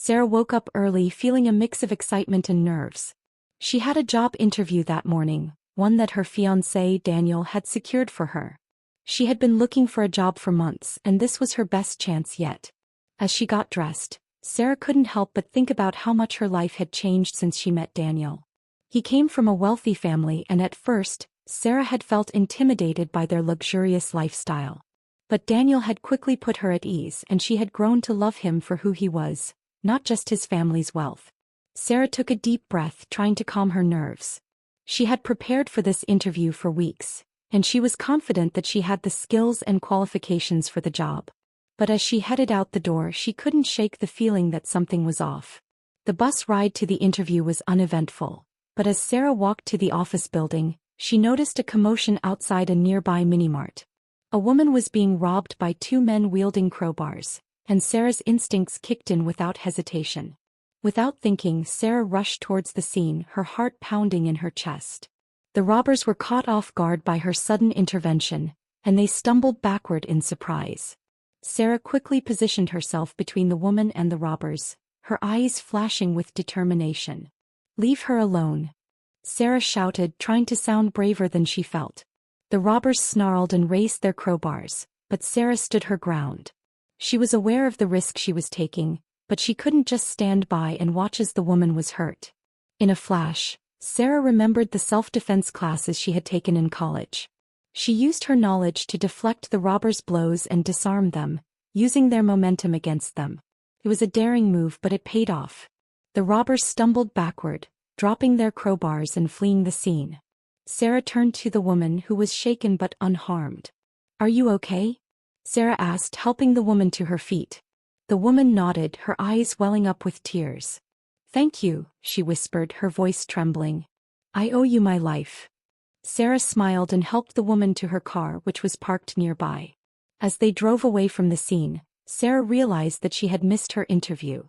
Sarah woke up early feeling a mix of excitement and nerves. She had a job interview that morning, one that her fiancé Daniel had secured for her. She had been looking for a job for months, and this was her best chance yet. As she got dressed, Sarah couldn't help but think about how much her life had changed since she met Daniel. He came from a wealthy family, and at first, Sarah had felt intimidated by their luxurious lifestyle. But Daniel had quickly put her at ease, and she had grown to love him for who he was, not just his family's wealth. Sarah took a deep breath, trying to calm her nerves. She had prepared for this interview for weeks, and she was confident that she had the skills and qualifications for the job. But as she headed out the door, she couldn't shake the feeling that something was off. The bus ride to the interview was uneventful, but as Sarah walked to the office building, she noticed a commotion outside a nearby minimart. A woman was being robbed by two men wielding crowbars, and Sarah's instincts kicked in without hesitation. Without thinking, Sarah rushed towards the scene, her heart pounding in her chest. The robbers were caught off guard by her sudden intervention, and they stumbled backward in surprise. Sarah quickly positioned herself between the woman and the robbers, her eyes flashing with determination. "Leave her alone," Sarah shouted, trying to sound braver than she felt. The robbers snarled and raised their crowbars, but Sarah stood her ground. She was aware of the risk she was taking, but she couldn't just stand by and watch as the woman was hurt. In a flash, Sarah remembered the self-defense classes she had taken in college. She used her knowledge to deflect the robbers' blows and disarm them, using their momentum against them. It was a daring move, but it paid off. The robbers stumbled backward, dropping their crowbars and fleeing the scene. Sarah turned to the woman, who was shaken but unharmed. "Are you okay?" Sarah asked, helping the woman to her feet. The woman nodded, her eyes welling up with tears. "Thank you," she whispered, her voice trembling. "I owe you my life." Sarah smiled and helped the woman to her car, which was parked nearby. As they drove away from the scene, Sarah realized that she had missed her interview.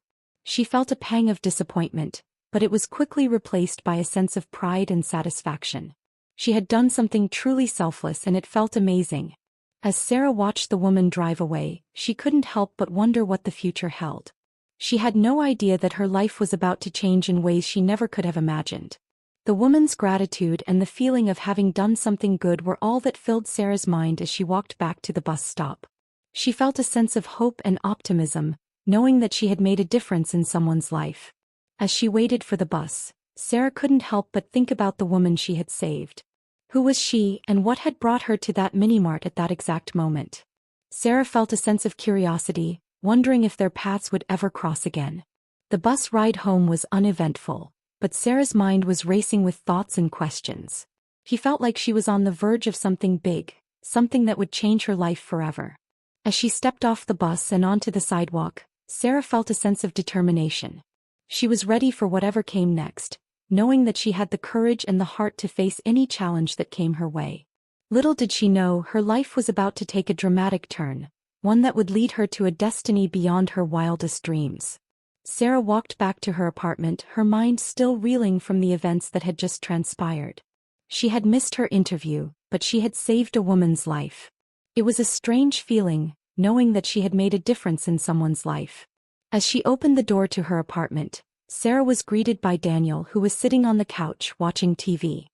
She felt a pang of disappointment, but it was quickly replaced by a sense of pride and satisfaction. She had done something truly selfless, and it felt amazing. As Sarah watched the woman drive away, she couldn't help but wonder what the future held. She had no idea that her life was about to change in ways she never could have imagined. The woman's gratitude and the feeling of having done something good were all that filled Sarah's mind as she walked back to the bus stop. She felt a sense of hope and optimism, knowing that she had made a difference in someone's life. As she waited for the bus, Sarah couldn't help but think about the woman she had saved. Who was she, and what had brought her to that minimart at that exact moment? Sarah felt a sense of curiosity, wondering if their paths would ever cross again. The bus ride home was uneventful, but Sarah's mind was racing with thoughts and questions. She felt like she was on the verge of something big, something that would change her life forever. As she stepped off the bus and onto the sidewalk, Sarah felt a sense of determination. She was ready for whatever came next, knowing that she had the courage and the heart to face any challenge that came her way. Little did she know, her life was about to take a dramatic turn, one that would lead her to a destiny beyond her wildest dreams. Sarah walked back to her apartment, her mind still reeling from the events that had just transpired. She had missed her interview, but she had saved a woman's life. It was a strange feeling, knowing that she had made a difference in someone's life. As she opened the door to her apartment, Sarah was greeted by Daniel, who was sitting on the couch watching TV.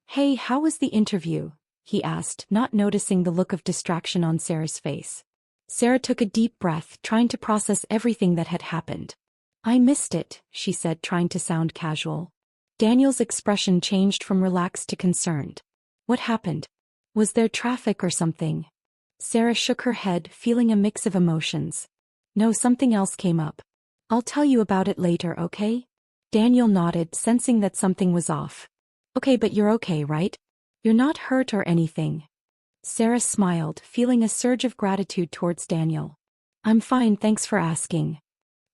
"Hey, how was the interview?" he asked, not noticing the look of distraction on Sarah's face. Sarah took a deep breath, trying to process everything that had happened. "I missed it," she said, trying to sound casual. Daniel's expression changed from relaxed to concerned. "What happened? Was there traffic or something?" Sarah shook her head, feeling a mix of emotions. "No, something else came up. I'll tell you about it later, okay?" Daniel nodded, sensing that something was off. "Okay, but you're okay, right? You're not hurt or anything?" Sarah smiled, feeling a surge of gratitude towards Daniel. "I'm fine, thanks for asking."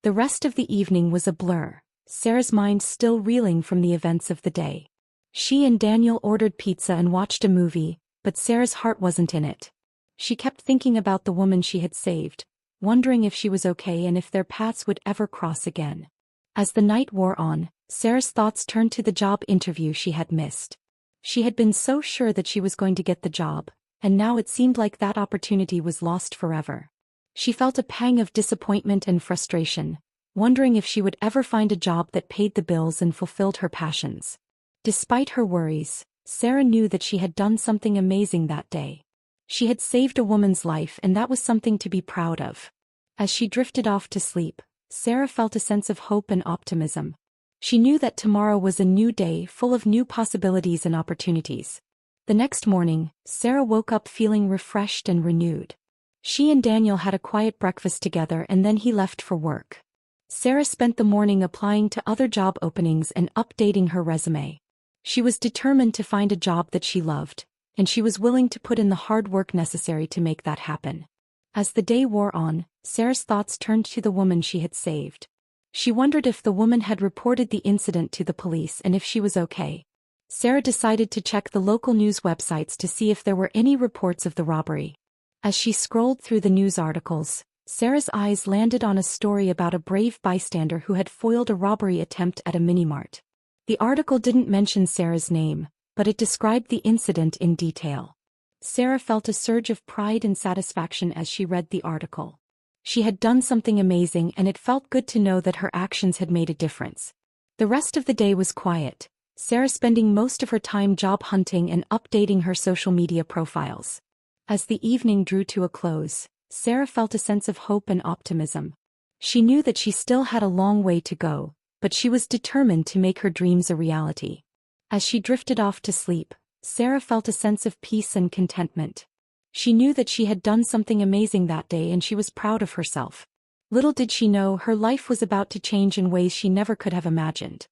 The rest of the evening was a blur, Sarah's mind still reeling from the events of the day. She and Daniel ordered pizza and watched a movie, but Sarah's heart wasn't in it. She kept thinking about the woman she had saved, wondering if she was okay and if their paths would ever cross again. As the night wore on, Sarah's thoughts turned to the job interview she had missed. She had been so sure that she was going to get the job, and now it seemed like that opportunity was lost forever. She felt a pang of disappointment and frustration, wondering if she would ever find a job that paid the bills and fulfilled her passions. Despite her worries, Sarah knew that she had done something amazing that day. She had saved a woman's life, and that was something to be proud of. As she drifted off to sleep, Sarah felt a sense of hope and optimism. She knew that tomorrow was a new day full of new possibilities and opportunities. The next morning, Sarah woke up feeling refreshed and renewed. She and Daniel had a quiet breakfast together, and then he left for work. Sarah spent the morning applying to other job openings and updating her resume. She was determined to find a job that she loved, and she was willing to put in the hard work necessary to make that happen. As the day wore on, Sarah's thoughts turned to the woman she had saved. She wondered if the woman had reported the incident to the police and if she was okay. Sarah decided to check the local news websites to see if there were any reports of the robbery. As she scrolled through the news articles, Sarah's eyes landed on a story about a brave bystander who had foiled a robbery attempt at a mini-mart. The article didn't mention Sarah's name, but it described the incident in detail. Sarah felt a surge of pride and satisfaction as she read the article. She had done something amazing, and it felt good to know that her actions had made a difference. The rest of the day was quiet, Sarah spending most of her time job hunting and updating her social media profiles. As the evening drew to a close, Sarah felt a sense of hope and optimism. She knew that she still had a long way to go, but she was determined to make her dreams a reality. As she drifted off to sleep, Sarah felt a sense of peace and contentment. She knew that she had done something amazing that day, and she was proud of herself. Little did she know her life was about to change in ways she never could have imagined.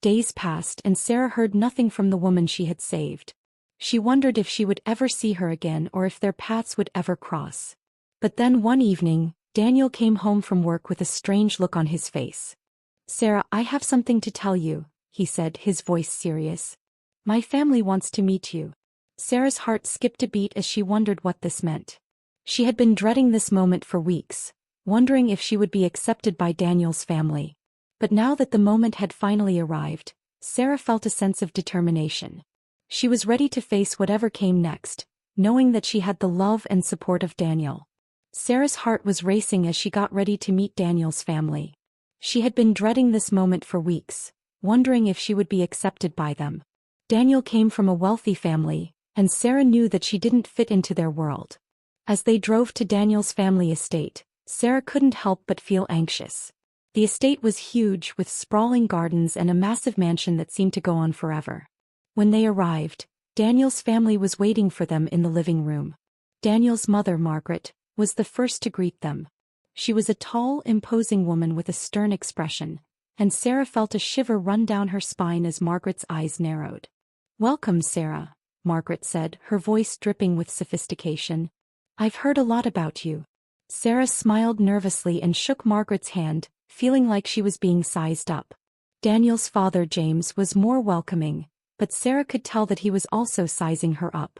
Days passed, and Sarah heard nothing from the woman she had saved. She wondered if she would ever see her again or if their paths would ever cross. But then one evening, Daniel came home from work with a strange look on his face. "Sarah, I have something to tell you," he said, his voice serious. "My family wants to meet you." Sarah's heart skipped a beat as she wondered what this meant. She had been dreading this moment for weeks, wondering if she would be accepted by Daniel's family. But now that the moment had finally arrived, Sarah felt a sense of determination. She was ready to face whatever came next, knowing that she had the love and support of Daniel. Sarah's heart was racing as she got ready to meet Daniel's family. She had been dreading this moment for weeks, wondering if she would be accepted by them. Daniel came from a wealthy family, and Sarah knew that she didn't fit into their world. As they drove to Daniel's family estate, Sarah couldn't help but feel anxious. The estate was huge, with sprawling gardens and a massive mansion that seemed to go on forever. When they arrived, Daniel's family was waiting for them in the living room. Daniel's mother, Margaret, was the first to greet them. She was a tall, imposing woman with a stern expression, and Sarah felt a shiver run down her spine as Margaret's eyes narrowed. "Welcome, Sarah," Margaret said, her voice dripping with sophistication. "I've heard a lot about you." Sarah smiled nervously and shook Margaret's hand, feeling like she was being sized up. Daniel's father, James, was more welcoming, but Sarah could tell that he was also sizing her up.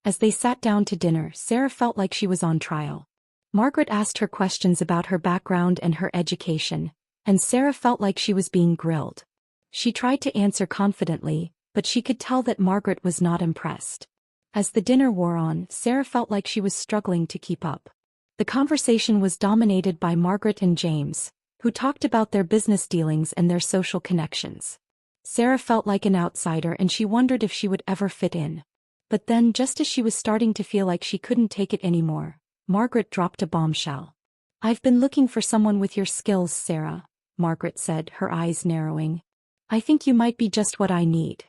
As they sat down to dinner, Sarah felt like she was on trial. Margaret asked her questions about her background and her education, and Sarah felt like she was being grilled. She tried to answer confidently, but she could tell that Margaret was not impressed. As the dinner wore on, Sarah felt like she was struggling to keep up. The conversation was dominated by Margaret and James, who talked about their business dealings and their social connections. Sarah felt like an outsider, and she wondered if she would ever fit in. But then, just as she was starting to feel like she couldn't take it anymore, Margaret dropped a bombshell. "I've been looking for someone with your skills, Sarah," Margaret said, her eyes narrowing. "I think you might be just what I need."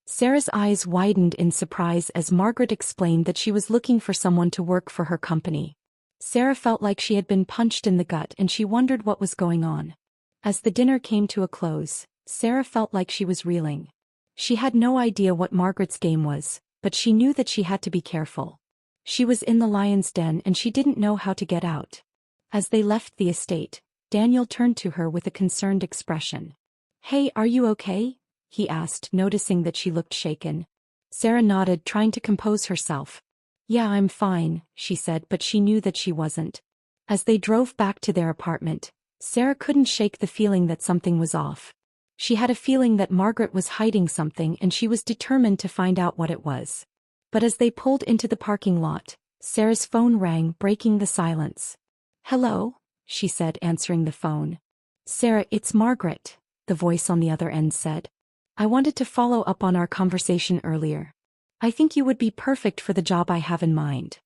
Sarah's eyes widened in surprise as Margaret explained that she was looking for someone to work for her company. Sarah felt like she had been punched in the gut, and she wondered what was going on. As the dinner came to a close, Sarah felt like she was reeling. She had no idea what Margaret's game was, but she knew that she had to be careful. She was in the lion's den, and she didn't know how to get out. As they left the estate, Daniel turned to her with a concerned expression. "Hey, are you okay?" he asked, noticing that she looked shaken. Sarah nodded, trying to compose herself. "Yeah, I'm fine," she said, but she knew that she wasn't. As they drove back to their apartment, Sarah couldn't shake the feeling that something was off. She had a feeling that Margaret was hiding something, and she was determined to find out what it was. But as they pulled into the parking lot, Sarah's phone rang, breaking the silence. "Hello?" she said, answering the phone. Sarah, it's Margaret, the voice on the other end said. I wanted to follow up on our conversation earlier. I think you would be perfect for the job I have in mind.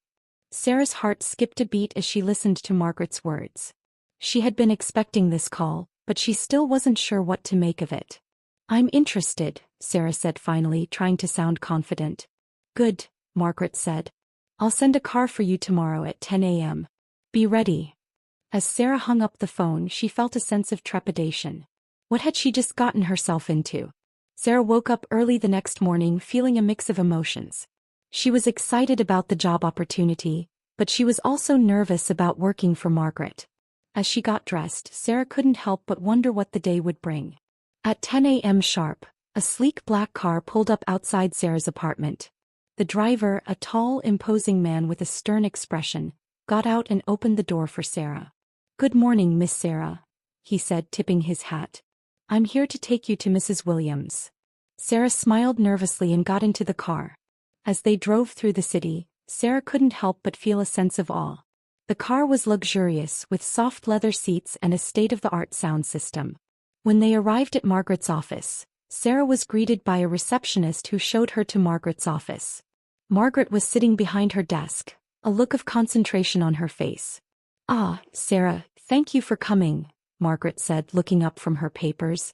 Sarah's heart skipped a beat as she listened to Margaret's words. She had been expecting this call, but she still wasn't sure what to make of it. I'm interested, Sarah said finally, trying to sound confident. Good, Margaret said. I'll send a car for you tomorrow at 10 a.m. Be ready. As Sarah hung up the phone, she felt a sense of trepidation. What had she just gotten herself into? Sarah woke up early the next morning feeling a mix of emotions. She was excited about the job opportunity, but she was also nervous about working for Margaret. As she got dressed, Sarah couldn't help but wonder what the day would bring. At 10 a.m. sharp, a sleek black car pulled up outside Sarah's apartment. The driver, a tall, imposing man with a stern expression, got out and opened the door for Sarah. Good morning, Miss Sarah, he said, tipping his hat. I'm here to take you to Mrs. Williams. Sarah smiled nervously and got into the car. As they drove through the city, Sarah couldn't help but feel a sense of awe. The car was luxurious, with soft leather seats and a state-of-the-art sound system. When they arrived at Margaret's office, Sarah was greeted by a receptionist who showed her to Margaret's office. Margaret was sitting behind her desk, a look of concentration on her face. Ah, Sarah, thank you for coming, Margaret said, looking up from her papers.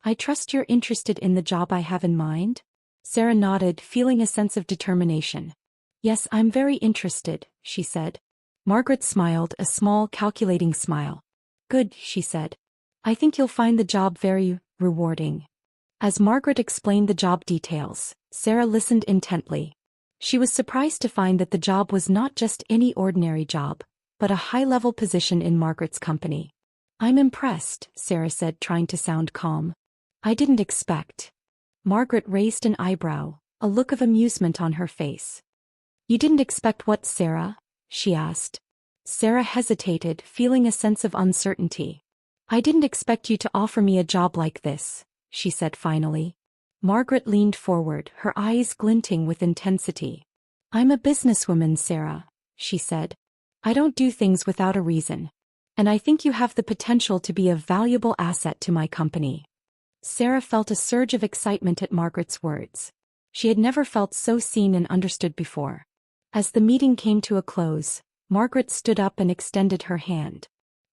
I trust you're interested in the job I have in mind? Sarah nodded, feeling a sense of determination. Yes, I'm very interested, she said. Margaret smiled, a small, calculating smile. Good, she said. I think you'll find the job very rewarding. As Margaret explained the job details, Sarah listened intently. She was surprised to find that the job was not just any ordinary job, but a high-level position in Margaret's company. I'm impressed, Sarah said, trying to sound calm. I didn't expect. Margaret raised an eyebrow, a look of amusement on her face. You didn't expect what, Sarah? She asked. Sarah hesitated, feeling a sense of uncertainty. I didn't expect you to offer me a job like this, she said finally. Margaret leaned forward, her eyes glinting with intensity. I'm a businesswoman, Sarah, she said. I don't do things without a reason. And I think you have the potential to be a valuable asset to my company. Sarah felt a surge of excitement at Margaret's words. She had never felt so seen and understood before. As the meeting came to a close, Margaret stood up and extended her hand.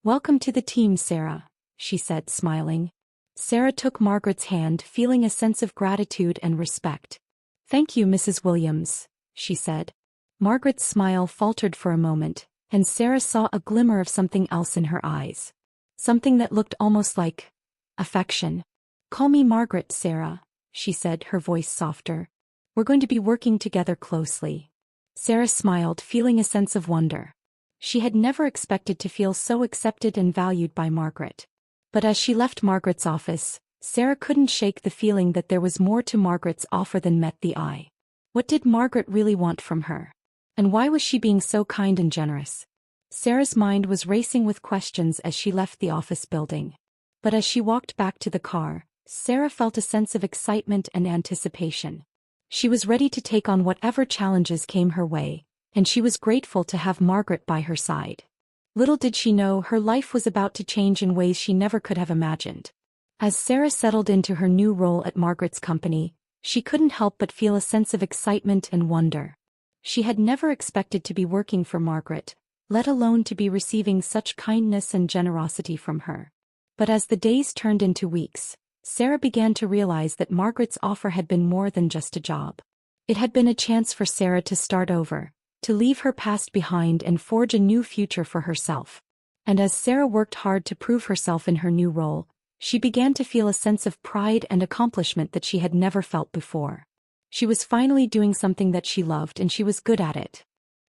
Welcome to the team, Sarah, she said, smiling. Sarah took Margaret's hand, feeling a sense of gratitude and respect. Thank you, Mrs. Williams, she said. Margaret's smile faltered for a moment, and Sarah saw a glimmer of something else in her eyes. Something that looked almost like affection. Call me Margaret, Sarah, she said, her voice softer. We're going to be working together closely. Sarah smiled, feeling a sense of wonder. She had never expected to feel so accepted and valued by Margaret. But as she left Margaret's office, Sarah couldn't shake the feeling that there was more to Margaret's offer than met the eye. What did Margaret really want from her? And why was she being so kind and generous? Sarah's mind was racing with questions as she left the office building. But as she walked back to the car, Sarah felt a sense of excitement and anticipation. She was ready to take on whatever challenges came her way, and she was grateful to have Margaret by her side. Little did she know her life was about to change in ways she never could have imagined. As Sarah settled into her new role at Margaret's company, she couldn't help but feel a sense of excitement and wonder. She had never expected to be working for Margaret, let alone to be receiving such kindness and generosity from her. But as the days turned into weeks, Sarah began to realize that Margaret's offer had been more than just a job. It had been a chance for Sarah to start over, to leave her past behind and forge a new future for herself. And as Sarah worked hard to prove herself in her new role, she began to feel a sense of pride and accomplishment that she had never felt before. She was finally doing something that she loved, and she was good at it.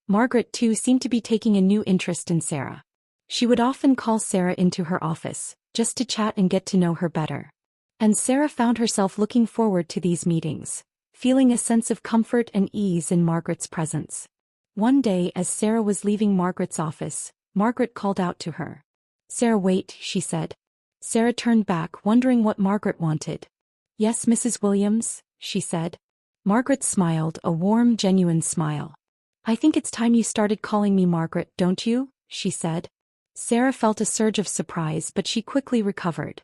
Margaret, too, seemed to be taking a new interest in Sarah. She would often call Sarah into her office, just to chat and get to know her better. And Sarah found herself looking forward to these meetings, feeling a sense of comfort and ease in Margaret's presence. One day, as Sarah was leaving Margaret's office, Margaret called out to her. Sarah, wait, she said. Sarah turned back, wondering what Margaret wanted. Yes, Mrs. Williams, she said. Margaret smiled, a warm, genuine smile. I think it's time you started calling me Margaret, don't you? She said. Sarah felt a surge of surprise, but she quickly recovered.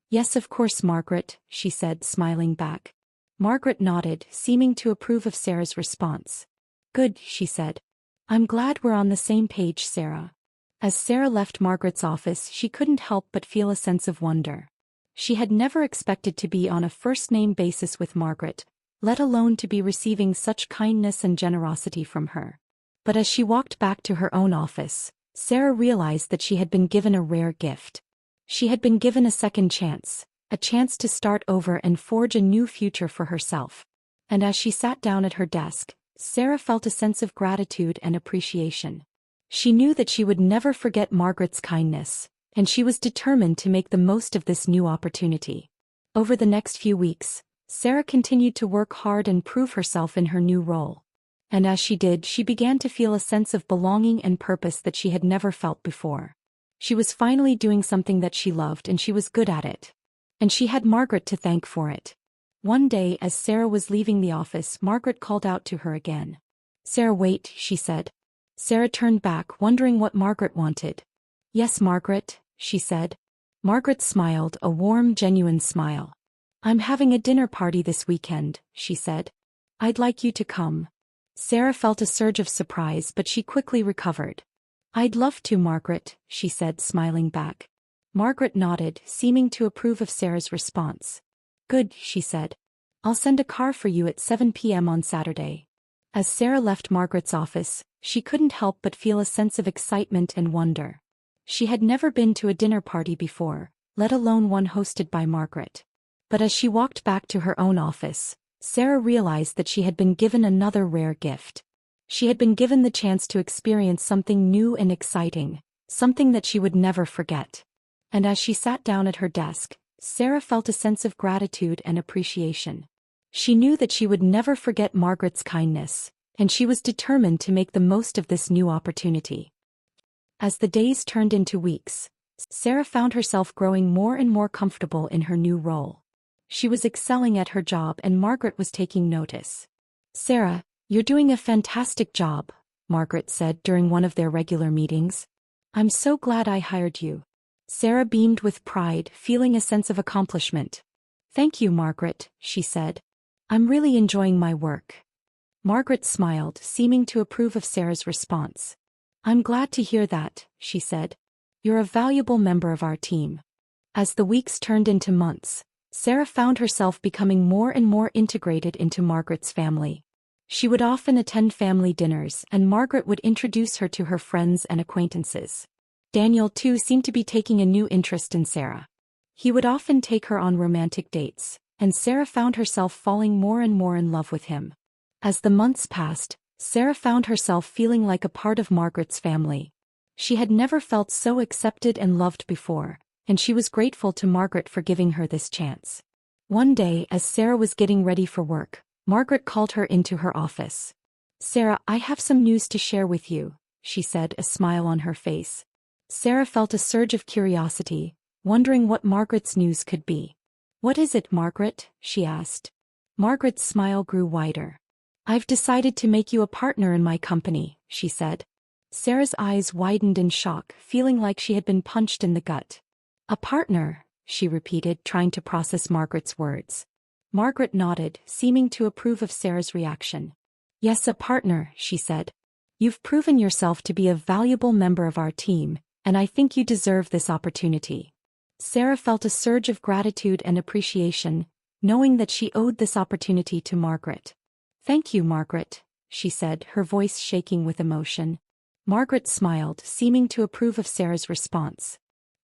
"Yes, of course, Margaret," she said, smiling back. Margaret nodded, seeming to approve of Sarah's response. "Good," she said. "I'm glad we're on the same page, Sarah." As Sarah left Margaret's office, she couldn't help but feel a sense of wonder. She had never expected to be on a first-name basis with Margaret, let alone to be receiving such kindness and generosity from her. But as she walked back to her own office, Sarah realized that she had been given a rare gift. She had been given a second chance, a chance to start over and forge a new future for herself. And as she sat down at her desk, Sarah felt a sense of gratitude and appreciation. She knew that she would never forget Margaret's kindness, and she was determined to make the most of this new opportunity. Over the next few weeks, Sarah continued to work hard and prove herself in her new role. And as she did, she began to feel a sense of belonging and purpose that she had never felt before. She was finally doing something that she loved, and she was good at it. And she had Margaret to thank for it. One day, as Sarah was leaving the office, Margaret called out to her again. "Sarah, wait," she said. Sarah turned back, wondering what Margaret wanted. "Yes, Margaret," she said. Margaret smiled, a warm, genuine smile. "I'm having a dinner party this weekend," she said. "I'd like you to come." Sarah felt a surge of surprise, but she quickly recovered. "I'd love to, Margaret," she said, smiling back. Margaret nodded, seeming to approve of Sarah's response. "Good," she said. "I'll send a car for you at 7 p.m. on Saturday." As Sarah left Margaret's office, she couldn't help but feel a sense of excitement and wonder. She had never been to a dinner party before, let alone one hosted by Margaret. But as she walked back to her own office, Sarah realized that she had been given another rare gift. She had been given the chance to experience something new and exciting, something that she would never forget. And as she sat down at her desk, Sarah felt a sense of gratitude and appreciation. She knew that she would never forget Margaret's kindness, and she was determined to make the most of this new opportunity. As the days turned into weeks, Sarah found herself growing more and more comfortable in her new role. She was excelling at her job, and Margaret was taking notice. "Sarah, you're doing a fantastic job," Margaret said during one of their regular meetings. "I'm so glad I hired you." Sarah beamed with pride, feeling a sense of accomplishment. "Thank you, Margaret," she said. "I'm really enjoying my work." Margaret smiled, seeming to approve of Sarah's response. "I'm glad to hear that," she said. "You're a valuable member of our team." As the weeks turned into months, Sarah found herself becoming more and more integrated into Margaret's family. She would often attend family dinners, and Margaret would introduce her to her friends and acquaintances. Daniel, too, seemed to be taking a new interest in Sarah. He would often take her on romantic dates, and Sarah found herself falling more and more in love with him. As the months passed, Sarah found herself feeling like a part of Margaret's family. She had never felt so accepted and loved before, and she was grateful to Margaret for giving her this chance. One day, as Sarah was getting ready for work, Margaret called her into her office. "Sarah, I have some news to share with you," she said, a smile on her face. Sarah felt a surge of curiosity, wondering what Margaret's news could be. "What is it, Margaret?" she asked. Margaret's smile grew wider. "I've decided to make you a partner in my company," she said. Sarah's eyes widened in shock, feeling like she had been punched in the gut. "A partner," she repeated, trying to process Margaret's words. Margaret nodded, seeming to approve of Sarah's reaction. "Yes, a partner," she said. "You've proven yourself to be a valuable member of our team, and I think you deserve this opportunity." Sarah felt a surge of gratitude and appreciation, knowing that she owed this opportunity to Margaret. "Thank you, Margaret," she said, her voice shaking with emotion. Margaret smiled, seeming to approve of Sarah's response.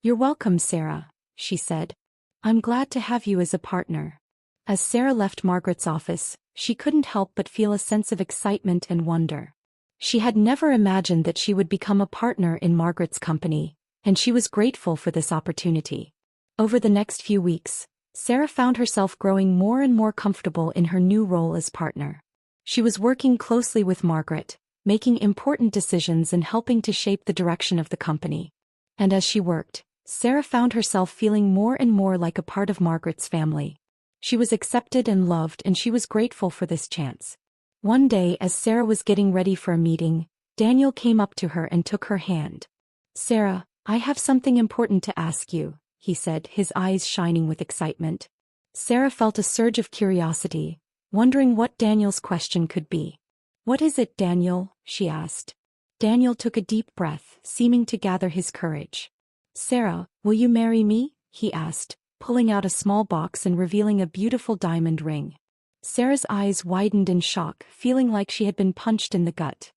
"You're welcome, Sarah," she said. "I'm glad to have you as a partner." As Sarah left Margaret's office, she couldn't help but feel a sense of excitement and wonder. She had never imagined that she would become a partner in Margaret's company, and she was grateful for this opportunity. Over the next few weeks, Sarah found herself growing more and more comfortable in her new role as partner. She was working closely with Margaret, making important decisions and helping to shape the direction of the company. And as she worked, Sarah found herself feeling more and more like a part of Margaret's family. She was accepted and loved, and she was grateful for this chance. One day, as Sarah was getting ready for a meeting, Daniel came up to her and took her hand. "Sarah, I have something important to ask you, he said, his eyes shining with excitement. Sarah felt a surge of curiosity, wondering what Daniel's question could be. What is it, Daniel? She asked. Daniel took a deep breath, seeming to gather his courage. Sarah, will you marry me? He asked, pulling out a small box and revealing a beautiful diamond ring. Sarah's eyes widened in shock, feeling like she had been punched in the gut.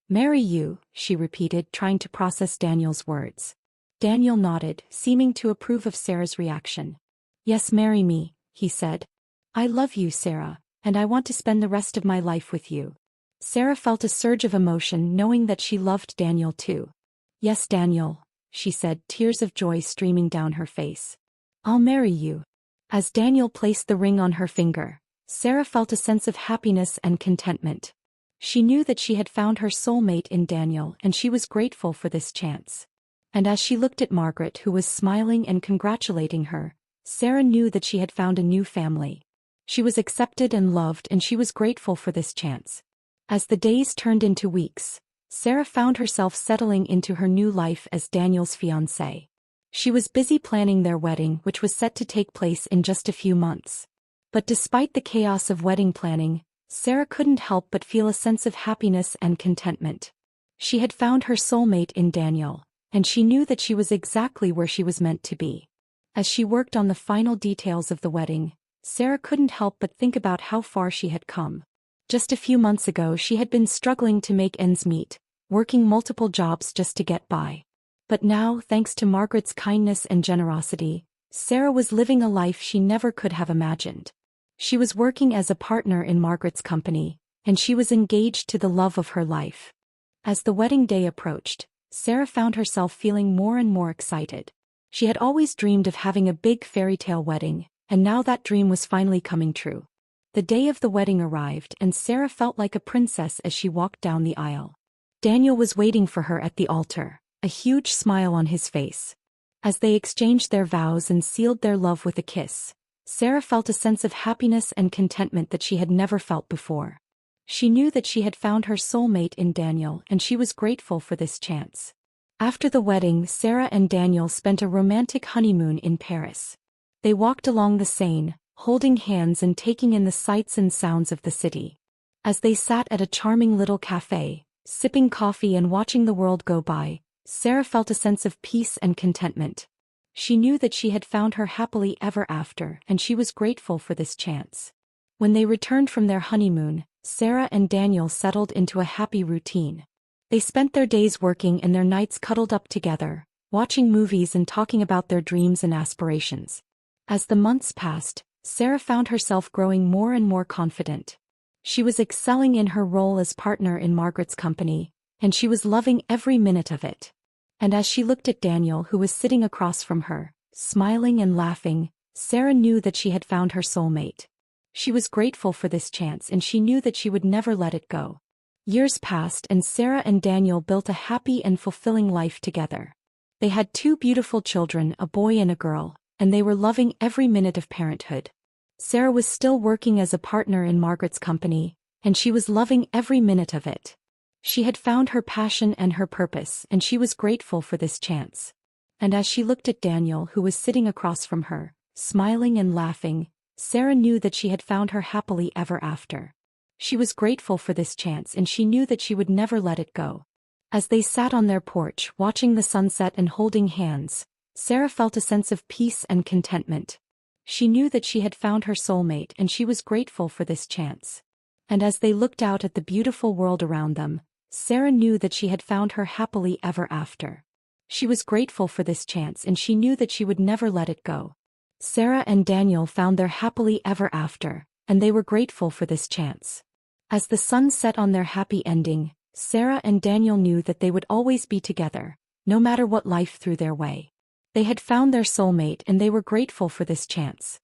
Marry you, she repeated, trying to process Daniel's words. Daniel nodded, seeming to approve of Sarah's reaction. Yes, marry me, he said. I love you, Sarah, and I want to spend the rest of my life with you. Sarah felt a surge of emotion knowing that she loved Daniel too. Yes, Daniel, she said, tears of joy streaming down her face. I'll marry you. As Daniel placed the ring on her finger, Sarah felt a sense of happiness and contentment. She knew that she had found her soulmate in Daniel, and she was grateful for this chance. And as she looked at Margaret, who was smiling and congratulating her, Sarah knew that she had found a new family. She was accepted and loved, and she was grateful for this chance. As the days turned into weeks, Sarah found herself settling into her new life as Daniel's fiancée. She was busy planning their wedding, which was set to take place in just a few months. But despite the chaos of wedding planning, Sarah couldn't help but feel a sense of happiness and contentment. She had found her soulmate in Daniel, and she knew that she was exactly where she was meant to be. As she worked on the final details of the wedding, Sarah couldn't help but think about how far she had come. Just a few months ago she had been struggling to make ends meet, working multiple jobs just to get by. But now, thanks to Margaret's kindness and generosity, Sarah was living a life she never could have imagined. She was working as a partner in Margaret's company, and she was engaged to the love of her life. As the wedding day approached, Sarah found herself feeling more and more excited. She had always dreamed of having a big fairy tale wedding, and now that dream was finally coming true. The day of the wedding arrived, and Sarah felt like a princess as she walked down the aisle. Daniel was waiting for her at the altar, a huge smile on his face. As they exchanged their vows and sealed their love with a kiss, Sarah felt a sense of happiness and contentment that she had never felt before. She knew that she had found her soulmate in Daniel, and she was grateful for this chance. After the wedding, Sarah and Daniel spent a romantic honeymoon in Paris. They walked along the Seine, holding hands and taking in the sights and sounds of the city. As they sat at a charming little café, sipping coffee and watching the world go by, Sarah felt a sense of peace and contentment. She knew that she had found her happily ever after, and she was grateful for this chance. When they returned from their honeymoon, Sarah and Daniel settled into a happy routine. They spent their days working and their nights cuddled up together, watching movies and talking about their dreams and aspirations. As the months passed, Sarah found herself growing more and more confident. She was excelling in her role as partner in Margaret's company, and she was loving every minute of it. And as she looked at Daniel, who was sitting across from her, smiling and laughing, Sarah knew that she had found her soulmate. She was grateful for this chance, and she knew that she would never let it go. Years passed, and Sarah and Daniel built a happy and fulfilling life together. They had 2 beautiful children, a boy and a girl, and they were loving every minute of parenthood. Sarah was still working as a partner in Margaret's company, and she was loving every minute of it. She had found her passion and her purpose, and she was grateful for this chance. And as she looked at Daniel, who was sitting across from her, smiling and laughing, Sarah knew that she had found her happily ever after. She was grateful for this chance, and she knew that she would never let it go. As they sat on their porch, watching the sunset and holding hands, Sarah felt a sense of peace and contentment. She knew that she had found her soulmate, and she was grateful for this chance. And as they looked out at the beautiful world around them, Sarah knew that she had found her happily ever after. She was grateful for this chance, and she knew that she would never let it go. Sarah and Daniel found their happily ever after, and they were grateful for this chance. As the sun set on their happy ending, Sarah and Daniel knew that they would always be together, no matter what life threw their way. They had found their soulmate, and they were grateful for this chance.